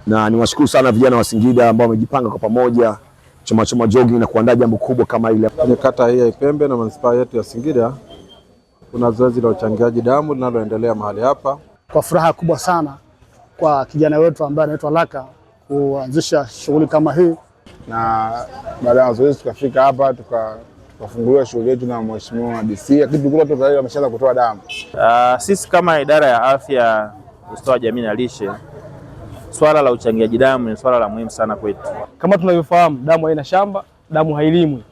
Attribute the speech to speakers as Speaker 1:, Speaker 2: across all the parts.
Speaker 1: na niwashukuru sana vijana wa Singida ambao wamejipanga kwa pamoja choma jogging na kuandaa jambo kubwa kama ile.
Speaker 2: Kwenye kata hii ya Ipembe na manispaa yetu ya Singida kuna zoezi la uchangiaji damu linaloendelea mahali hapa.
Speaker 3: Kwa furaha kubwa sana kwa kijana wetu ambaye anaitwa Laka kuanzisha shughuli kama hii,
Speaker 4: na baada ya zoezi tukafika hapa tukafunguliwa shughuli yetu na mheshimiwa DC, lakini tukula tayari wameshaanza kutoa damu.
Speaker 5: Sisi kama idara ya afya, ustawi wa jamii na lishe, swala la uchangiaji damu ni swala la muhimu sana kwetu.
Speaker 6: Kama tunavyofahamu, damu haina shamba, damu hailimwi.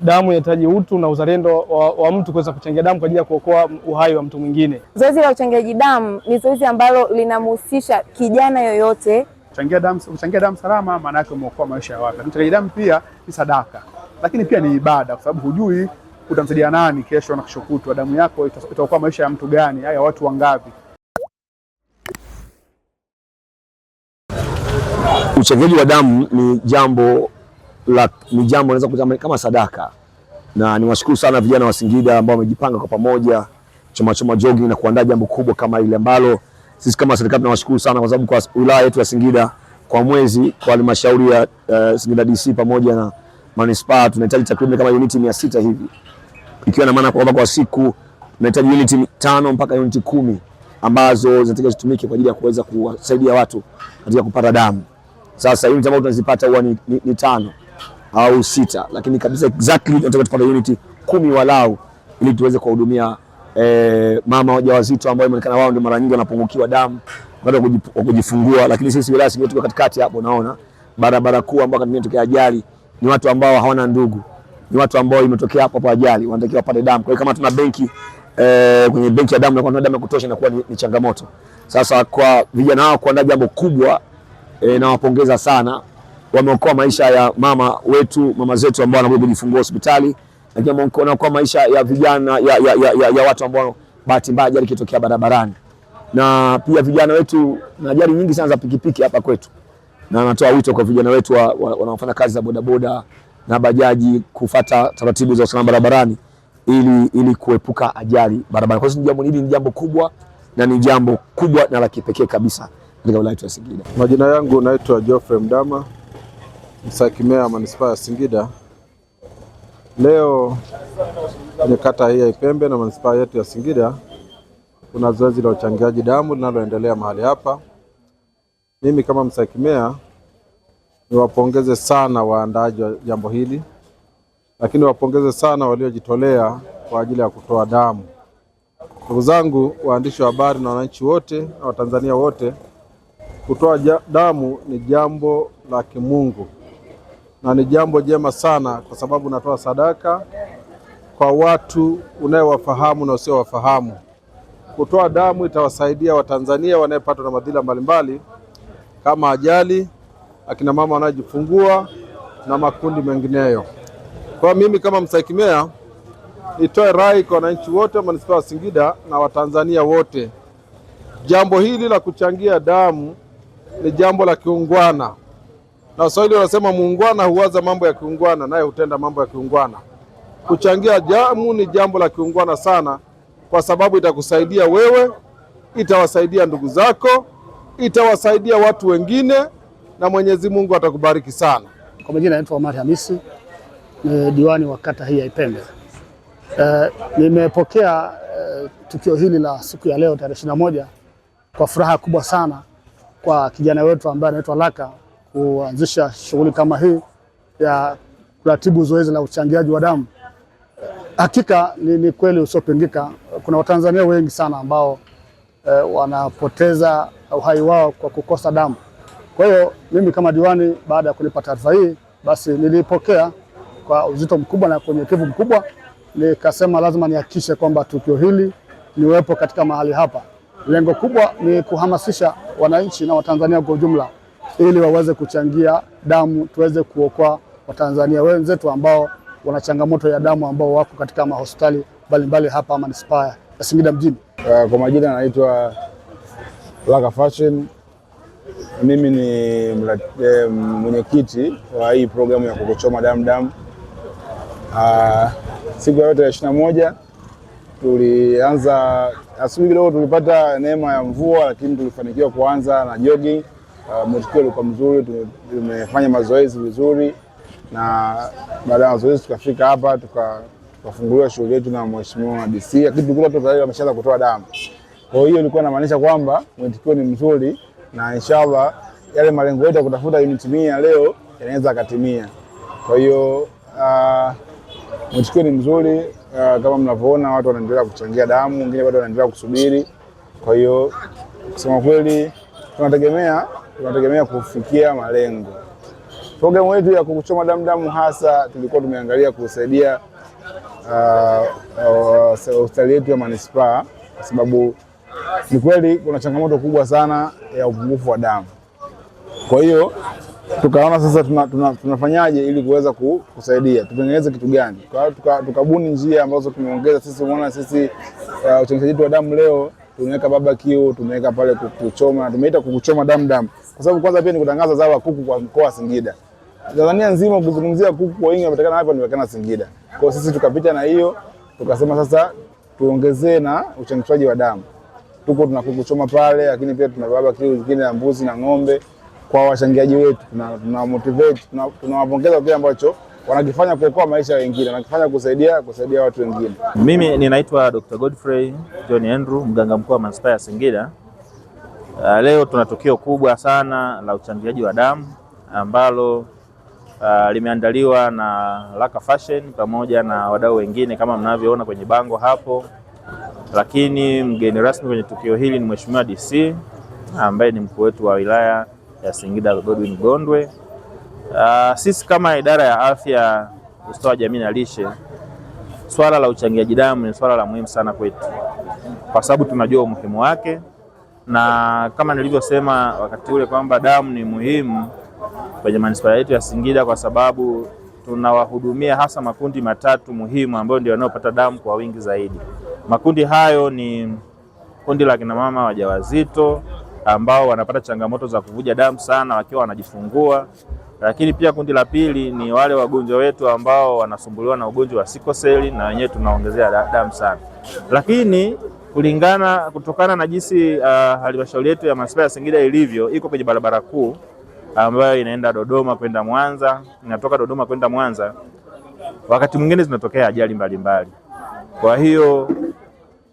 Speaker 6: Damu inahitaji utu na uzalendo wa mtu kuweza kuchangia damu kwa ajili ya kuokoa uhai wa mtu mwingine.
Speaker 7: Zoezi la uchangiaji damu ni zoezi ambalo linamhusisha kijana yoyote.
Speaker 8: Kuchangia damu salama maana yake umeokoa maisha ya watu. Uchangiaji damu pia ni sadaka, lakini pia ni ibada, kwa sababu hujui utamsaidia nani kesho na kesho kutwa. Damu yako itaokoa maisha ya mtu gani, haya watu wangapi?
Speaker 1: Uchangiaji wa damu ni jambo naweza kusema kama sadaka, na niwashukuru sana vijana wa Singida ambao wamejipanga kwa pamoja choma jogging na kuandaa jambo kubwa kama ile ambalo sisi kama serikali tunawashukuru sana, kwa sababu kwa wilaya yetu ya Singida kwa mwezi, kwa halmashauri ya Singida DC pamoja na manispaa tunahitaji takriban kama uniti 600 hivi, ikiwa na maana kwamba kwa siku tunahitaji uniti 5 mpaka uniti 10 ambazo zinatakiwa zitumike kwa ajili ya kuweza kuwasaidia watu katika kupata damu. Sasa uniti ambazo tunazipata huwa ni 5 au 6, lakini kabisa exactly tunataka tupate uniti 10 walau, ili tuweze kuwahudumia mama wajawazito ambao inaonekana wao ndio mara nyingi wanapungukiwa damu baada ya kujifungua. Lakini sisi wilaya Singida tuko katikati hapo, naona barabara kuu ambapo imetokea ajali, ni watu ambao hawana ndugu, ni watu ambao imetokea hapo ajali, wanatakiwa wapate damu. Kwa hiyo kama tuna benki kwenye benki ya damu na kuna damu ya kutosha, inakuwa ni changamoto. Sasa kwa vijana hao kuandaa jambo kubwa, na wapongeza sana, wameokoa maisha ya mama zetu ambao wanakuja kujifungua hospitali, lakini wameokoa maisha ya vijana ya watu ambao bahati mbaya ajali kitokea barabarani. Na pia vijana wetu na ajali nyingi sana za pikipiki hapa kwetu, na natoa wito kwa vijana wetu wanaofanya kazi za bodaboda na bajaji kufuata taratibu za usalama barabarani ili kuepuka ajali barabarani. Kwa sababu jambo hili ni jambo kubwa na ni jambo kubwa na la kipekee kabisa katika wilaya ya Singida.
Speaker 2: Majina yangu naitwa Geoffrey Mdama, msakimea manispaa ya Singida. Leo kwenye kata hii ya Ipembe na manispaa yetu ya Singida kuna zoezi la uchangiaji damu linaloendelea mahali hapa. Mimi kama msakimea niwapongeze sana waandaaji wa jambo hili, lakini wapongeze sana waliojitolea kwa ajili ya kutoa damu. Ndugu zangu waandishi wa habari na wananchi wote na Watanzania wote, kutoa damu ni jambo la kimungu na ni jambo jema sana, kwa sababu natoa sadaka kwa watu unayewafahamu na usiowafahamu. Kutoa damu itawasaidia Watanzania wanayepatwa na madhila mbalimbali kama ajali, akina mama wanajifungua na makundi mengineyo. Kwa mimi kama msakimea nitoe rai kwa wananchi wote wa manispaa ya Singida na Watanzania wote, jambo hili la kuchangia damu ni jambo la kiungwana, na Waswahili wanasema muungwana huwaza mambo ya kiungwana naye hutenda mambo ya kiungwana. Kuchangia damu ni jambo la kiungwana sana, kwa sababu itakusaidia wewe, itawasaidia ndugu zako, itawasaidia watu wengine, na Mwenyezi Mungu atakubariki sana.
Speaker 3: Kwa majina naitwa Omar Hamisi, ni diwani wa kata hii ya Ipembe. Nimepokea tukio hili la siku ya leo tarehe 21 kwa furaha kubwa sana kwa kijana wetu ambaye anaitwa Laka kuanzisha shughuli kama hii ya kuratibu zoezi la uchangiaji wa damu. Hakika ni kweli usiopingika, kuna Watanzania wengi sana ambao wanapoteza uhai wao kwa kukosa damu. Kwa hiyo mimi kama diwani, baada ya kunipa taarifa hii, basi nilipokea kwa uzito mkubwa na unyenyekevu mkubwa, nikasema lazima nihakikishe kwamba tukio hili niwepo katika mahali hapa. Lengo kubwa ni kuhamasisha wananchi na Watanzania kwa ujumla ili waweze kuchangia damu, tuweze kuokoa Watanzania wenzetu ambao wana changamoto ya damu, ambao wako katika mahospitali mbalimbali hapa manispaa ya Singida mjini.
Speaker 4: Kwa majina naitwa Laka Fashion. Mimi ni mwenyekiti wa hii programu ya kuchoma damu. Siku ya tarehe 21 tulianza asubuhi. Leo tulipata neema ya mvua, lakini tulifanikiwa kuanza na jogging mwitikio ulikuwa mzuri, tumefanya mazoezi vizuri, na baada ya mazoezi tukafika hapa tukafunguliwa shughuli yetu na Mheshimiwa DC, lakini tulikuwa tayari wameshaanza kutoa damu. Kwa hiyo ilikuwa inamaanisha kwamba mwitikio ni mzuri, na inshallah yale malengo yetu ya kutafuta unit 100 leo yanaweza katimia. Kwa hiyo mwitikio ni mzuri, kama mnavyoona watu wanaendelea kuchangia damu, wengine bado wanaendelea kusubiri. Kwa hiyo kusema kweli tunategemea kufikia malengo. Programu yetu ya kuchoma damu hasa tulikuwa tumeangalia kusaidia hospitali yetu ya manispaa, kwa sababu ni kweli kuna changamoto kubwa sana ya upungufu wa damu. Kwa hiyo tukaona sasa tunafanyaje ili kuweza kusaidia, tutengeneze kitu gani. Kwa hiyo tukabuni njia ambazo tumeongeza sisi. Umeona sisi uchangiaji wa damu leo tunaweka barbecue, tumeweka pale kuchoma, tumeita kuchoma damu, kwa sababu kwanza pia ni kutangaza zao la kuku kwa mkoa wa Singida. Tanzania nzima ukizungumzia kuku wengi wanapatikana hapa ni Singida. Kwa hiyo sisi tukapita na hiyo, tukasema sasa tuongezee na uchangiaji wa damu. Tuko tunakuchoma pale, lakini pia tuna barbecue nyingine ya mbuzi na ng'ombe kwa wachangiaji wetu. Tuna motivate, tunawapongeza kile ambacho wanakifanya kuokoa maisha ya wengine, wanakifanya kusaidia watu wengine.
Speaker 5: Mimi ninaitwa Dr. Godfrey John Andrew, mganga mkuu wa manispaa ya Singida. Leo tuna tukio kubwa sana la uchangiaji wa damu ambalo limeandaliwa na Laka Fashion pamoja na wadau wengine kama mnavyoona kwenye bango hapo. Lakini mgeni rasmi kwenye tukio hili ni Mheshimiwa DC ambaye ni mkuu wetu wa wilaya ya Singida Godwin Gondwe. Sisi kama idara ya afya, ustawi wa jamii na lishe, swala la uchangiaji damu ni swala la muhimu sana kwetu, kwa sababu tunajua umuhimu wake, na kama nilivyosema wakati ule kwamba damu ni muhimu kwenye manispaa yetu ya Singida kwa sababu tunawahudumia hasa makundi matatu muhimu ambayo ndio yanayopata damu kwa wingi zaidi. Makundi hayo ni kundi la kina mama wajawazito ambao wanapata changamoto za kuvuja damu sana wakiwa wanajifungua, lakini pia kundi la pili ni wale wagonjwa wetu ambao wanasumbuliwa na ugonjwa wa sickle cell, na wenyewe tunaongezea damu sana. Lakini kutokana na jinsi halmashauri yetu ya manispaa ya Singida ilivyo, iko kwenye barabara kuu ambayo inaenda Dodoma kwenda Mwanza, inatoka Dodoma kwenda Mwanza, wakati mwingine zinatokea ajali mbalimbali. Kwa hiyo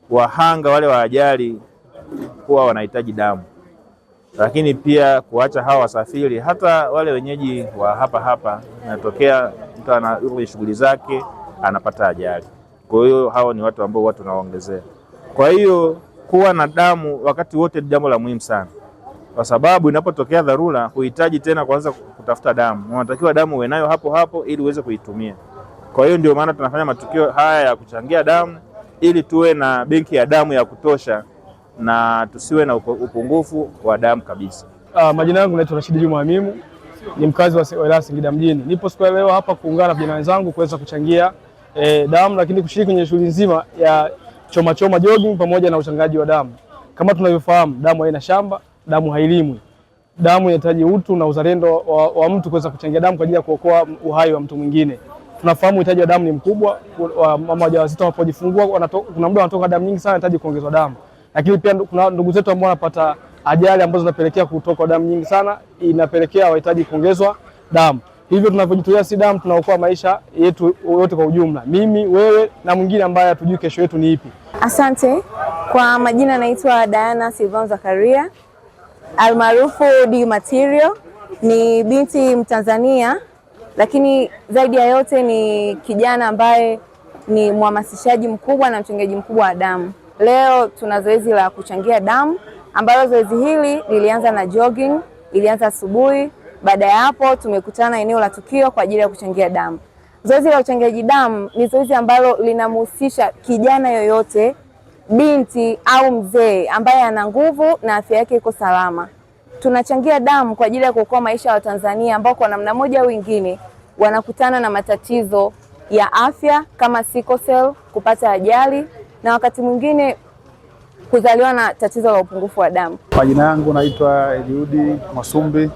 Speaker 5: wahanga wale wa ajali huwa wanahitaji damu, lakini pia kuacha hawa wasafiri, hata wale wenyeji wa hapa inatokea mtu yuko kwenye shughuli zake anapata ajali. Kwa hiyo hao ni watu ambao watu nawaongezea. Kwa hiyo kuwa na damu wakati wote ni jambo la muhimu sana, kwa sababu inapotokea dharura huhitaji tena kuanza kutafuta damu. Unatakiwa damu uwe nayo hapo ili uweze kuitumia. Kwa hiyo ndio maana tunafanya matukio haya ya kuchangia damu ili tuwe na benki ya damu ya kutosha na tusiwe na upungufu wa damu kabisa.
Speaker 6: Majina yangu naitwa Rashid Juma Hamimu, ni mkazi wa wilaya Singida mjini. Nipo siku leo hapa kuungana na vijana wenzangu kuweza kuchangia damu, lakini kushiriki kwenye shughuli nzima ya choma jogging pamoja na uchangaji wa damu. Kama tunavyofahamu, damu haina shamba, damu hailimwi. Damu inahitaji utu na uzalendo wa mtu kuweza kuchangia damu kwa ajili ya kuokoa uhai wa mtu mwingine. Tunafahamu uhitaji wa damu ni mkubwa. Mama wajawazito wanapojifungua kuna muda wanatoka damu nyingi sana, inahitaji kuongezwa damu. Lakini pia kuna ndugu zetu ambao wanapata ajali ambazo zinapelekea kutoka damu nyingi sana, inapelekea wahitaji kuongezwa damu. Hivyo tunavyojitolea si damu, tunaokoa maisha yetu yote kwa ujumla. Mimi, wewe na mwingine ambaye hatujui kesho yetu ni ipi.
Speaker 7: Asante. Kwa majina naitwa Diana Silvan Zakaria, almaarufu D Material. Ni binti Mtanzania, lakini zaidi ya yote ni kijana ambaye ni mhamasishaji mkubwa na mchangiaji mkubwa wa damu. Leo tuna zoezi la kuchangia damu ambalo zoezi hili lilianza na jogging, ilianza asubuhi. Baada ya hapo tumekutana eneo la tukio kwa ajili ya kuchangia damu. Zoezi la uchangiaji damu ni zoezi ambalo linamhusisha kijana yoyote, binti au mzee ambaye ana nguvu na afya yake iko salama. Tunachangia damu kwa ajili ya kuokoa maisha ya Watanzania ambao kwa namna moja au nyingine wanakutana na matatizo ya afya kama sickle cell, kupata ajali na wakati mwingine kuzaliwa na tatizo la upungufu wa damu.
Speaker 8: Majina yangu naitwa Eliudi Mwasumbi,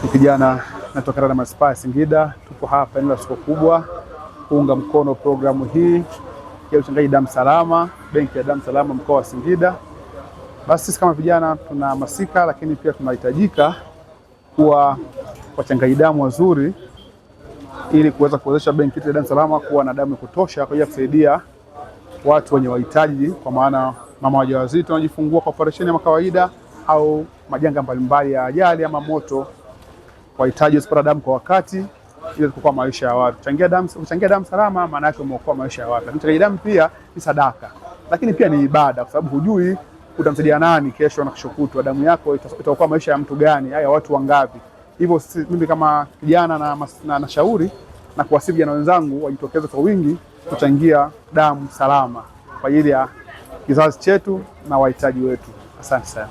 Speaker 8: ni kijana natoka na manispaa ya Singida. Tupo hapa eneo la soko kubwa kuunga mkono programu hii ya uchangiaji damu salama, benki ya damu salama mkoa wa Singida. Basi sisi kama vijana tunahamasika, lakini pia tunahitajika kuwa wachangiaji damu wazuri ili kuweza kuwezesha benki yetu ya Dar es Salaam kuwa na damu ya kutosha kwa ajili ya kusaidia watu wenye wahitaji, kwa maana mama wajawazito wanajifungua kwa operesheni ya kawaida au majanga mbalimbali ya ajali ama moto, wahitaji wasipata damu kwa wakati ili kuokoa maisha ya watu. Kuchangia damu salama maana yake umeokoa maisha ya watu. Lakini kuchangia damu pia ni sadaka, lakini pia ni ibada, kwa sababu hujui utamsaidia nani kesho na kesho kutwa. Damu yako itaokoa maisha ya mtu gani, haya watu wangapi? Hivyo mimi kama kijana na nashauri na kuwasihi vijana wenzangu wajitokeze kwa wingi kuchangia damu salama kwa ajili ya kizazi chetu na wahitaji wetu. Asante sana.